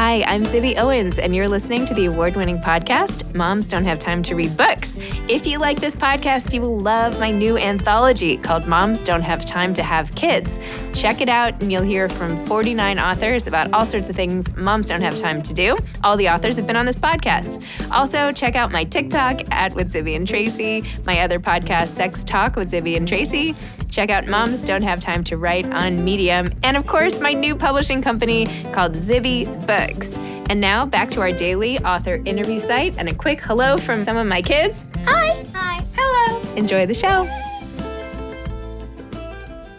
Hi, I'm Zibby Owens, and you're listening to the award-winning podcast, Moms Don't Have Time to Read Books. If you like this podcast, you will love my new anthology called Moms Don't Have Time to Have Kids. Check it out, and you'll hear from 49 authors about all sorts of things moms don't have time to do. All the authors have been on this podcast. Also, check out my TikTok with Zibby and Tracy, my other podcast, Sex Talk with Zibby and Tracy. Check out Moms Don't Have Time to Write on Medium. And of course, my new publishing company called Zibby Books. And now back to our daily author interview site and a quick hello from some of my kids. Hi. Hi. Hello. Enjoy the show.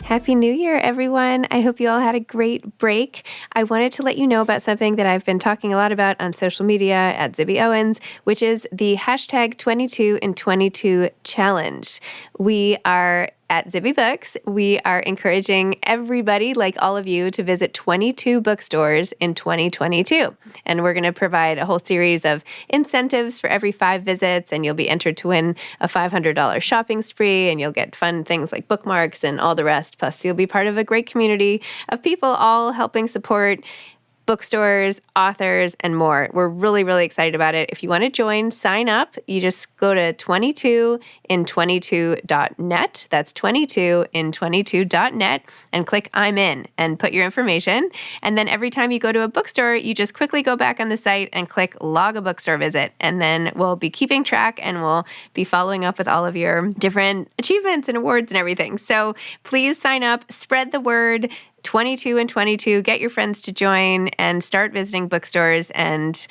Happy New Year, everyone. I hope you all had a great break. I wanted to let you know about something that I've been talking a lot about on social media at Zibby Owens, which is the hashtag 22 in 22 challenge. We are at Zibby Books, we are encouraging everybody, like all of you, to visit 22 bookstores in 2022. And we're going to provide a whole series of incentives for every 5 visits, and you'll be entered to win a $500 shopping spree, and you'll get fun things like bookmarks and all the rest. Plus, you'll be part of a great community of people all helping support bookstores, authors, and more. We're really, really excited about it. If you want to join, sign up. You just go to 22in22.net. That's 22in22.net and click I'm in and put your information. And then every time you go to a bookstore, you just quickly go back on the site and click log a bookstore visit. And then we'll be keeping track and we'll be following up with all of your different achievements and awards and everything. So please sign up, spread the word. 22 in 22, get your friends to join and start visiting bookstores, and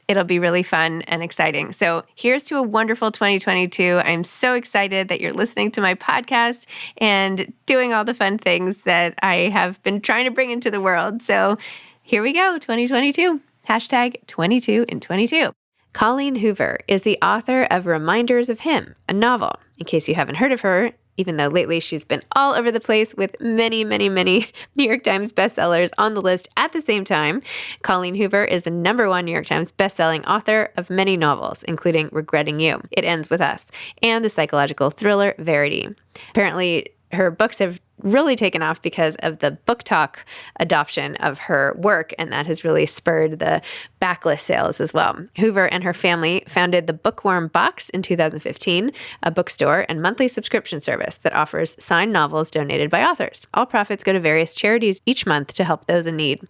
it'll be really fun and exciting. So here's to a wonderful 2022. I'm so excited that you're listening to my podcast and doing all the fun things that I have been trying to bring into the world. So here we go, 2022. Hashtag 22 in 22. Colleen Hoover is the author of Reminders of Him, a novel. In case you haven't heard of her, even though lately she's been all over the place with many, many, many New York Times bestsellers on the list at the same time, Colleen Hoover is the #1 New York Times bestselling author of many novels, including Regretting You, It Ends With Us, and the psychological thriller Verity. Apparently, her books have really taken off because of the book talk adoption of her work, and that has really spurred the backlist sales as well. Hoover and her family founded the Bookworm Box in 2015, a bookstore and monthly subscription service that offers signed novels donated by authors. All profits go to various charities each month to help those in need.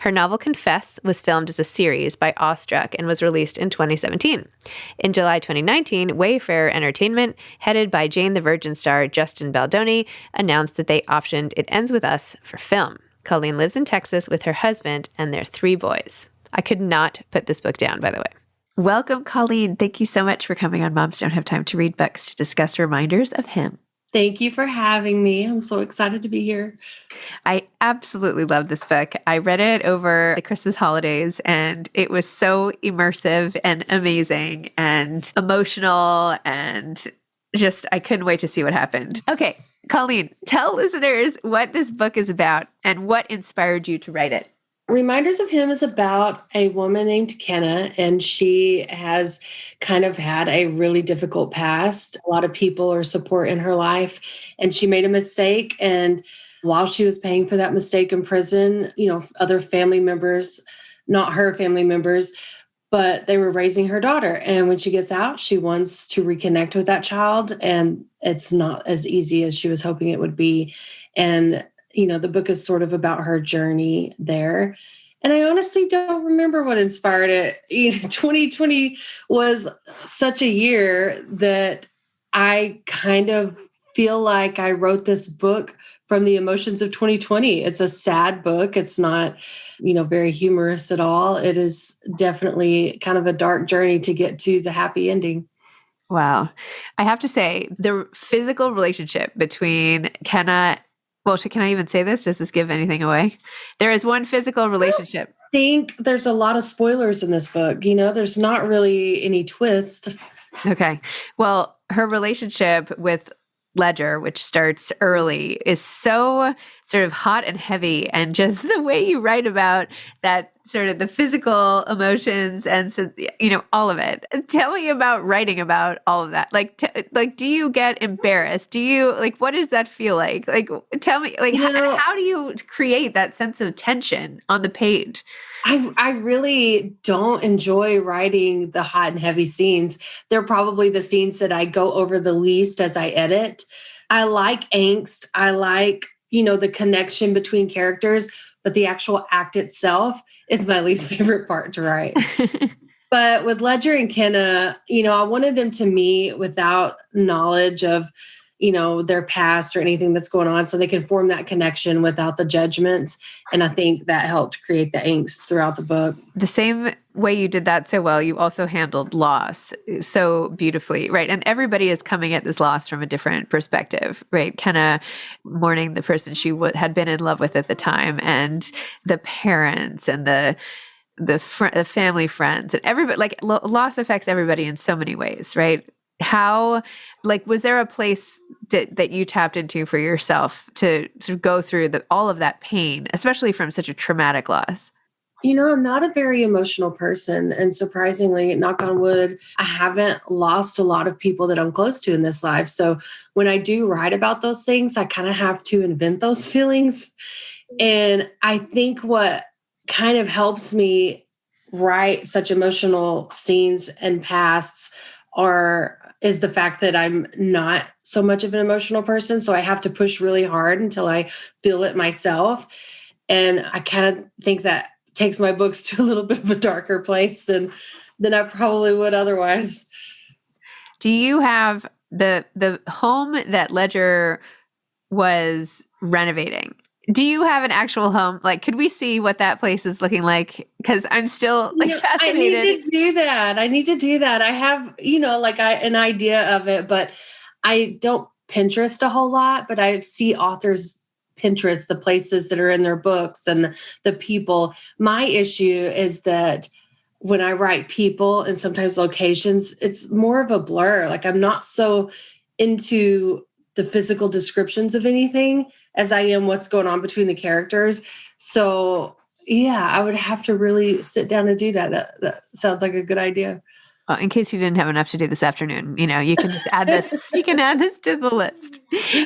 Her novel Confess was filmed as a series by Awestruck and was released in 2017. In July 2019, Wayfarer Entertainment, headed by Jane the Virgin star Justin Baldoni, announced that they optioned It Ends With Us for film. Colleen lives in Texas with her husband and their 3 boys. I could not put this book down, by the way. Welcome, Colleen. Thank you so much for coming on Moms Don't Have Time to Read Books to discuss Reminders of Him. Thank you for having me. I'm so excited to be here. I absolutely love this book. I read it over the Christmas holidays, and it was so immersive and amazing and emotional, and just I couldn't wait to see what happened. Okay. Colleen, tell listeners what this book is about and what inspired you to write it. Reminders of Him is about a woman named Kenna, and she has kind of had a really difficult past. A lot of people or support in her life, and she made a mistake. And while she was paying for that mistake in prison, other family members, not her family members, but they were raising her daughter. And when she gets out, she wants to reconnect with that child. And it's not as easy as she was hoping it would be. And, the book is sort of about her journey there. And I honestly don't remember what inspired it. 2020 was such a year that I kind of feel like I wrote this book from the emotions of 2020. It's a sad book. It's not, very humorous at all. It is definitely kind of a dark journey to get to the happy ending. Wow. I have to say, the physical relationship between Kenna, can I even say this? Does this give anything away? There is one physical relationship. I think there's a lot of spoilers in this book. There's not really any twist. Okay. Well, her relationship with Ledger, which starts early, is so sort of hot and heavy, and just the way you write about that sort of the physical emotions and so, all of it. Tell me about writing about all of that. Like, do you get embarrassed? Do you what does that feel like? Like, tell me, how do you create that sense of tension on the page? I really don't enjoy writing the hot and heavy scenes. They're probably the scenes that I go over the least as I edit. I like angst. I like, the connection between characters, but the actual act itself is my least favorite part to write. But with Ledger and Kenna, I wanted them to meet without knowledge of, their past or anything that's going on, so they can form that connection without the judgments. And I think that helped create the angst throughout the book. The same way you did that so well, you also handled loss so beautifully, right? And everybody is coming at this loss from a different perspective, right? Kenna mourning the person she had been in love with at the time, and the parents and the family, friends, and everybody. Loss affects everybody in so many ways, right? How, was there a place that you tapped into for yourself to sort of go through all of that pain, especially from such a traumatic loss? I'm not a very emotional person. And surprisingly, knock on wood, I haven't lost a lot of people that I'm close to in this life. So when I do write about those things, I kind of have to invent those feelings. And I think what kind of helps me write such emotional scenes and pasts is the fact that I'm not so much of an emotional person. So I have to push really hard until I feel it myself. And I kind of think that takes my books to a little bit of a darker place than I probably would otherwise. Do you have the home that Ledger was renovating? Do you have an actual home? Could we see what that place is looking like? Because I'm still fascinated. I need to do that. I have, an idea of it, but I don't Pinterest a whole lot, but I see authors Pinterest the places that are in their books and the people. My issue is that when I write people and sometimes locations, it's more of a blur. I'm not so into the physical descriptions of anything as I am what's going on between the characters. So yeah, I would have to really sit down and do that. That sounds like a good idea. Well, in case you didn't have enough to do this afternoon, you can just add this. You can add this to the list.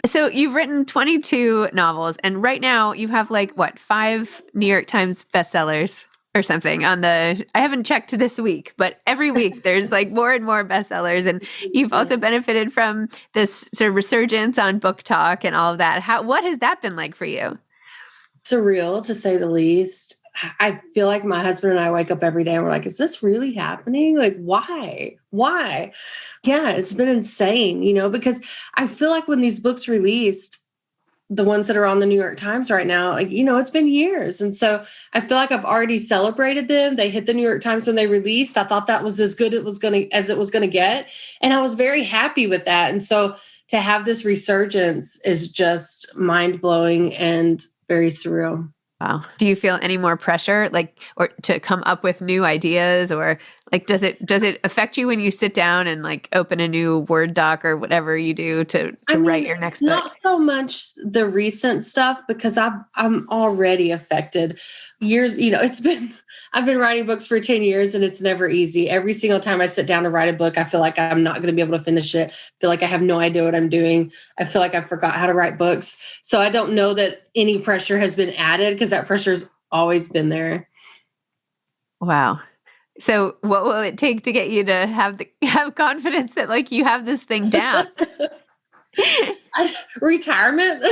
So you've written 22 novels, and right now you have 5 New York Times bestsellers or something I haven't checked this week, but every week there's more and more bestsellers. And you've also benefited from this sort of resurgence on Book Talk and all of that. What has that been like for you? Surreal, to say the least. I feel like my husband and I wake up every day and we're like, is this really happening? Why? Yeah, it's been insane, because I feel like when these books released, the ones that are on the New York Times right now, it's been years. And so I feel like I've already celebrated them. They hit the New York Times when they released. I thought that was as good as it was going to get. And I was very happy with that. And so to have this resurgence is just mind-blowing and very surreal. Wow. Do you feel any more pressure, or to come up with new ideas, or does it affect you when you sit down and open a new Word doc or whatever you do to write your next book? Not so much the recent stuff, because I'm already affected. I've been writing books for 10 years and it's never easy. Every single time I sit down to write a book, I feel like I'm not going to be able to finish it. I feel like I have no idea what I'm doing. I feel like I forgot how to write books. So I don't know that any pressure has been added, because that pressure's always been there. Wow. So what will it take to get you to have confidence that you have this thing down? Retirement?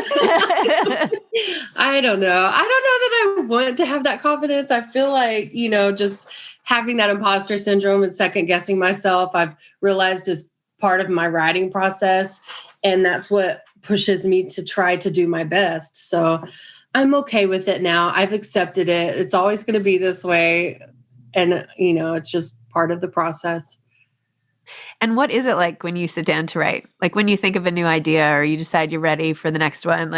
I don't know. I don't know that I want to have that confidence. I feel like, just having that imposter syndrome and second guessing myself, I've realized is part of my writing process. And that's what pushes me to try to do my best. So I'm okay with it now. I've accepted it. It's always going to be this way. And, it's just part of the process. And what is it like when you sit down to write? When you think of a new idea or you decide you're ready for the next one,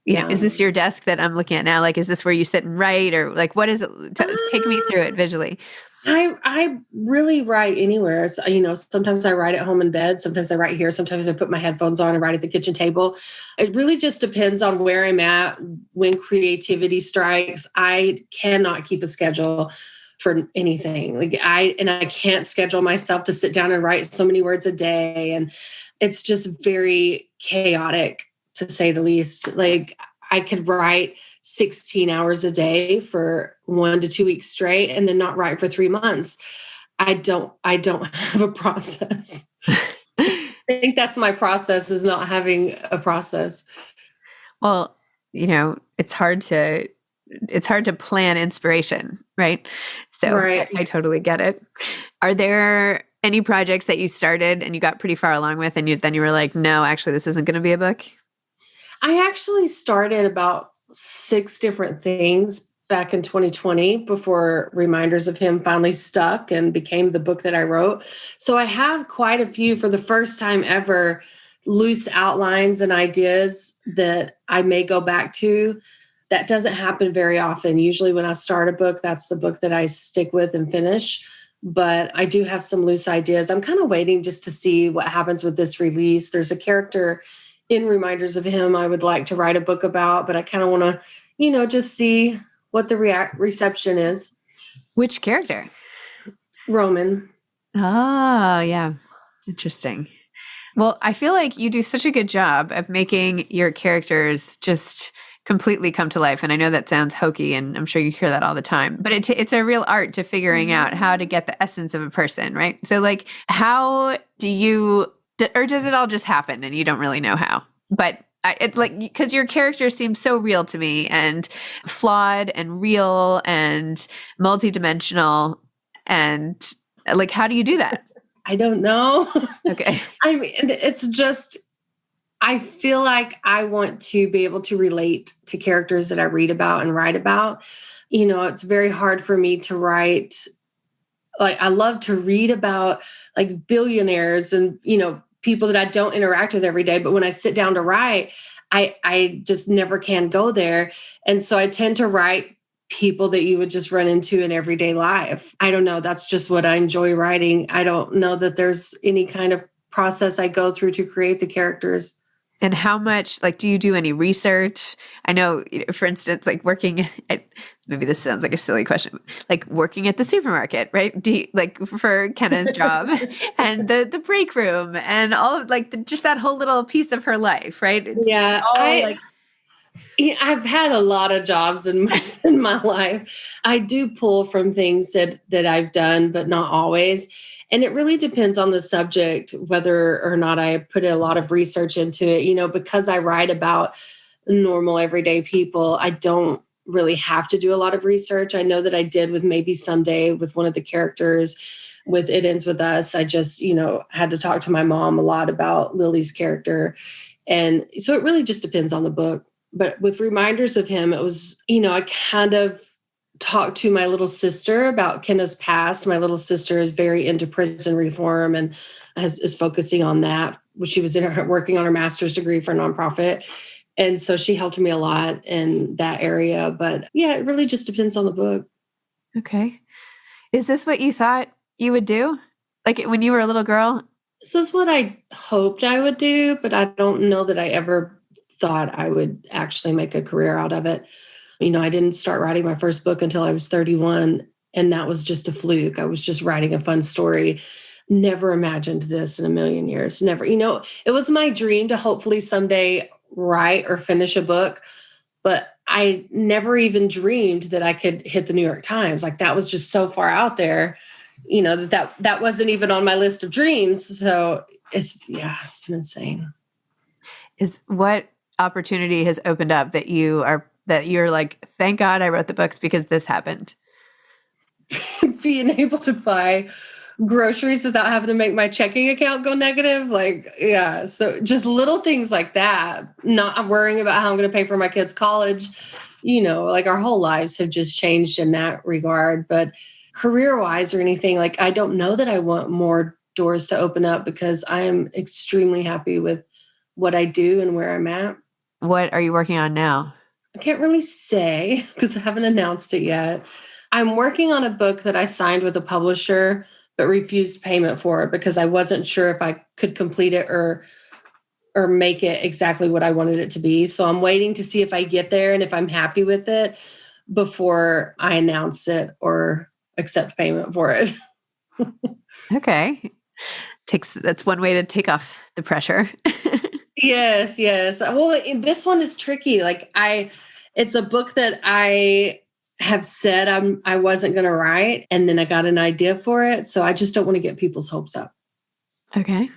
Is this your desk that I'm looking at now? Like, is this where you sit and write, or like, what is it? Take me through it visually. I really write anywhere. So, sometimes I write at home in bed. Sometimes I write here. Sometimes I put my headphones on and write at the kitchen table. It really just depends on where I'm at when creativity strikes. I cannot keep a schedule for anything. I can't schedule myself to sit down and write so many words a day. And it's just very chaotic, to say the least. Like, I could write 16 hours a day for 1 to 2 weeks straight and then not write for 3 months. I don't have a process. I think that's my process, is not having a process. Well, it's hard to plan inspiration, right? So right. I totally get it. Are there any projects that you started and you got pretty far along with, and then you were like, no, actually, this isn't going to be a book? I actually started about 6 different things back in 2020 before Reminders of Him finally stuck and became the book that I wrote. So I have quite a few, for the first time ever, loose outlines and ideas that I may go back to. That doesn't happen very often. Usually when I start a book, that's the book that I stick with and finish. But I do have some loose ideas. I'm kind of waiting just to see what happens with this release. There's a character in Reminders of Him I would like to write a book about, but I kind of want to, just see what the reception is. Which character? Roman. Oh, yeah. Interesting. Well, I feel like you do such a good job of making your characters just completely come to life. And I know that sounds hokey, and I'm sure you hear that all the time, but it's a real art to figuring out how to get the essence of a person, right? So like, how do you, or does it all just happen and you don't really know how? But it's like, because your character seems so real to me, and flawed and real and multidimensional. And like, how do you do that? I don't know. Okay. I mean, it's just, I feel like I want to be able to relate to characters that I read about and write about. It's very hard for me to write. Like, I love to read about like billionaires and, people that I don't interact with every day. But when I sit down to write, I just never can go there. And so I tend to write people that you would just run into in everyday life. I don't know. That's just what I enjoy writing. I don't know that there's any kind of process I go through to create the characters. And how much, like, do you do any research? I know, for instance, like working at, maybe this sounds like a silly question, like working at the supermarket, right? Like for Kenna's job and the break room and all of just that whole little piece of her life, right? Yeah. I've had a lot of jobs in my life. I do pull from things that I've done, but not always. And it really depends on the subject, whether or not I put a lot of research into it. Because I write about normal, everyday people, I don't really have to do a lot of research. I know that I did with Maybe Someday with one of the characters with It Ends With Us. I just, had to talk to my mom a lot about Lily's character. And so it really just depends on the book. But with Reminders of Him, it was, I kind of talked to my little sister about Kenna's past. My little sister is very into prison reform and is focusing on that. She was working on her master's degree for a nonprofit. And so she helped me a lot in that area. But yeah, it really just depends on the book. Okay. Is this what you thought you would do? Like when you were a little girl? This is what I hoped I would do, but I don't know that I ever thought I would actually make a career out of it. I didn't start writing my first book until I was 31, and that was just a fluke. I was just writing a fun story. Never imagined this in a million years. Never. It was my dream to hopefully someday write or finish a book, but I never even dreamed that I could hit the New York Times. Like, that was just so far out there, that wasn't even on my list of dreams. So it's been insane. Is what opportunity has opened up that you're like, thank God I wrote the books because this happened? Being able to buy groceries without having to make my checking account go negative. So just little things like that, not worrying about how I'm going to pay for my kids' college, like our whole lives have just changed in that regard. But career-wise or anything, like, I don't know that I want more doors to open up because I am extremely happy with what I do and where I'm at. What are you working on now? I can't really say because I haven't announced it yet. I'm working on a book that I signed with a publisher but refused payment for it because I wasn't sure if I could complete it or make it exactly what I wanted it to be. So I'm waiting to see if I get there and if I'm happy with it before I announce it or accept payment for it. Okay. That's one way to take off the pressure. Yes, yes. Well, this one is tricky. It's a book that I have said I wasn't going to write, and then I got an idea for it. So I just don't want to get people's hopes up. Okay.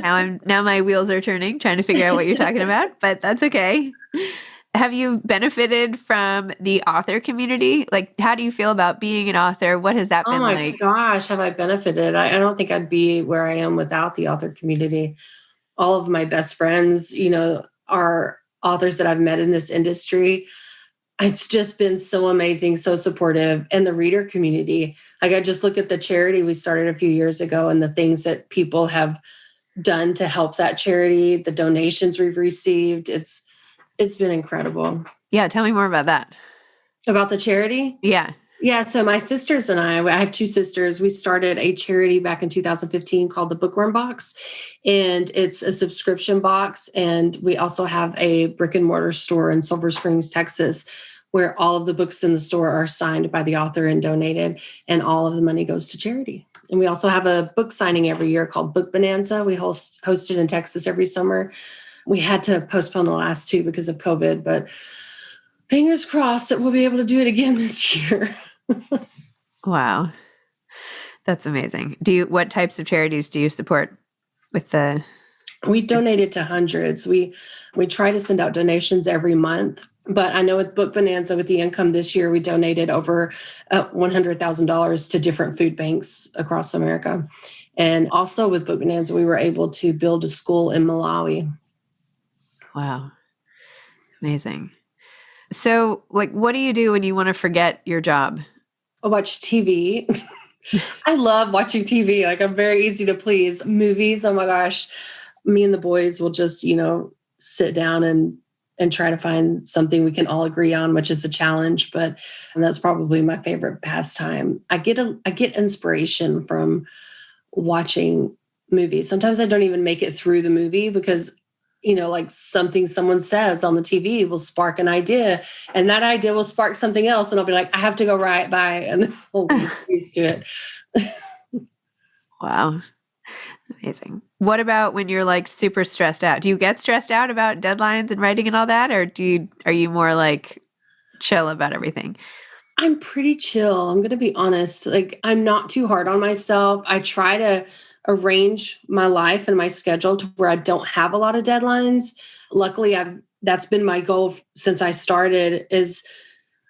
Now my wheels are turning, trying to figure out what you're talking about, but that's okay. Have you benefited from the author community? Like, how do you feel about being an author? What has that Oh been my like? gosh, have I benefited? I don't think I'd be where I am without the author community. All of my best friends, are authors that I've met in this industry. It's just been so amazing, so supportive. And the reader community, like I just look at the charity we started a few years ago and the things that people have done to help that charity, the donations we've received. It's been incredible. Yeah, tell me more about that. About the charity? Yeah. Yeah, so my sisters and I have two sisters. We started a charity back in 2015 called the Bookworm Box, and it's a subscription box. And we also have a brick and mortar store in Silver Springs, Texas, where all of the books in the store are signed by the author and donated, and all of the money goes to charity. And we also have a book signing every year called Book Bonanza. We host it in Texas every summer. We had to postpone the last two because of COVID, but fingers crossed that we'll be able to do it again this year. Wow. That's amazing. What types of charities do you support with the? We donated to hundreds. We try to send out donations every month, but I know with Book Bonanza, with the income this year, we donated over $100,000 to different food banks across America. And also with Book Bonanza, we were able to build a school in Malawi. Wow. Amazing. So, what do you do when you want to forget your job? I watch TV. I love watching TV. I'm very easy to please. Movies, oh my gosh. Me and the boys will just, sit down and try to find something we can all agree on, which is a challenge, and that's probably my favorite pastime. I get inspiration from watching movies. Sometimes I don't even make it through the movie because something someone says on the TV will spark an idea, and that idea will spark something else. And I'll be like, I have to go right by, and we'll get used to it. Wow. Amazing. What about when you're super stressed out? Do you get stressed out about deadlines and writing and all that? Or are you more chill about everything? I'm pretty chill. I'm going to be honest. I'm not too hard on myself. I try to arrange my life and my schedule to where I don't have a lot of deadlines. Luckily, that's been my goal since I started, is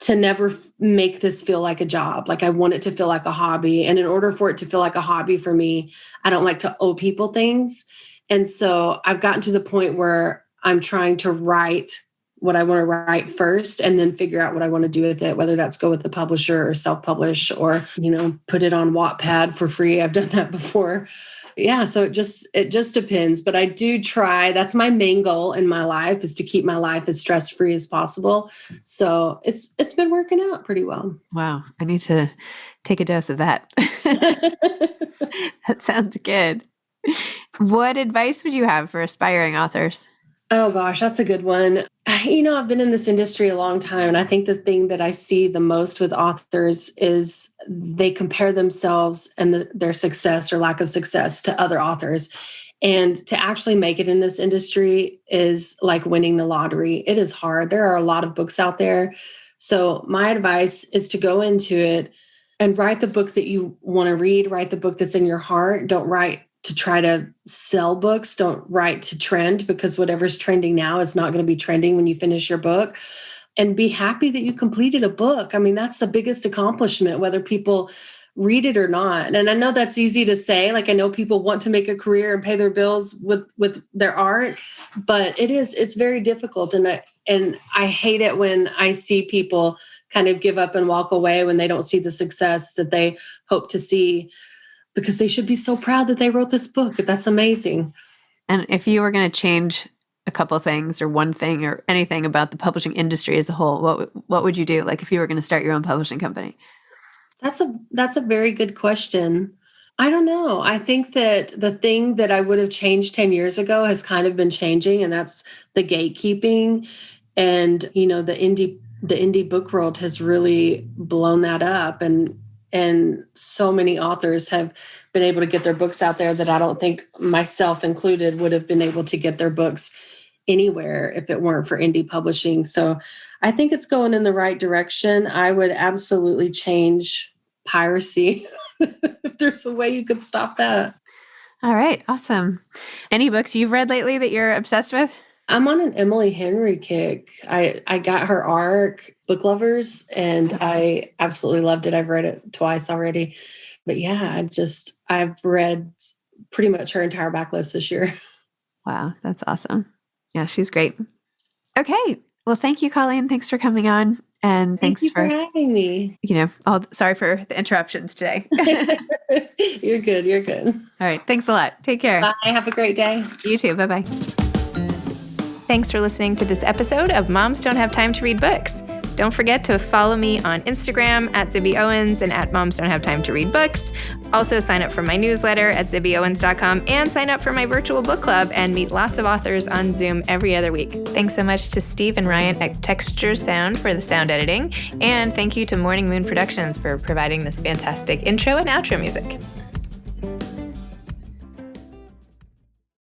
to never make this feel like a job. I want it to feel like a hobby. And in order for it to feel like a hobby for me, I don't like to owe people things. And so I've gotten to the point where I'm trying to write what I want to write first and then figure out what I want to do with it, whether that's go with the publisher or self-publish or, put it on Wattpad for free. I've done that before. Yeah. So it just depends, but I do try. That's my main goal in my life, is to keep my life as stress-free as possible. So it's been working out pretty well. Wow. I need to take a dose of that. That sounds good. What advice would you have for aspiring authors? Oh gosh, that's a good one. I've been in this industry a long time, and I think the thing that I see the most with authors is they compare themselves and their success or lack of success to other authors. And to actually make it in this industry is like winning the lottery. It is hard. There are a lot of books out there. So my advice is to go into it and write the book that you want to read, write the book that's in your heart. Don't write to try to sell books. Don't write to trend, because whatever's trending now is not going to be trending when you finish your book. And be happy that you completed a book. I mean, that's the biggest accomplishment, whether people read it or not. And I know that's easy to say. I know people want to make a career and pay their bills with their art, but it's very difficult. And I hate it when I see people kind of give up and walk away when they don't see the success that they hope to see, because they should be so proud that they wrote this book. That's amazing. And if you were going to change a couple of things or one thing or anything about the publishing industry as a whole, what would you do? Like if you were going to start your own publishing company? That's a very good question. I don't know. I think that the thing that I would have changed 10 years ago has kind of been changing, and that's the gatekeeping. And, the indie book world has really blown that up. And so many authors have been able to get their books out there that I don't think, myself included, would have been able to get their books anywhere if it weren't for indie publishing. So I think it's going in the right direction. I would absolutely change piracy if there's a way you could stop that. All right. Awesome. Any books you've read lately that you're obsessed with? I'm on an Emily Henry kick. I got her arc, Book Lovers, and I absolutely loved it. I've read it twice already. But yeah, I've read pretty much her entire backlist this year. Wow. That's awesome. Yeah, she's great. Okay. Well, thank you, Colleen. Thanks for coming on. And Thank you for having me. Sorry for the interruptions today. You're good. You're good. All right. Thanks a lot. Take care. Bye. Have a great day. You too. Bye-bye. Thanks for listening to this episode of Moms Don't Have Time to Read Books. Don't forget to follow me on Instagram at Zibby Owens and at Moms Don't Have Time to Read Books. Also sign up for my newsletter at zibbyowens.com and sign up for my virtual book club and meet lots of authors on Zoom every other week. Thanks so much to Steve and Ryan at Texture Sound for the sound editing. And thank you to Morning Moon Productions for providing this fantastic intro and outro music.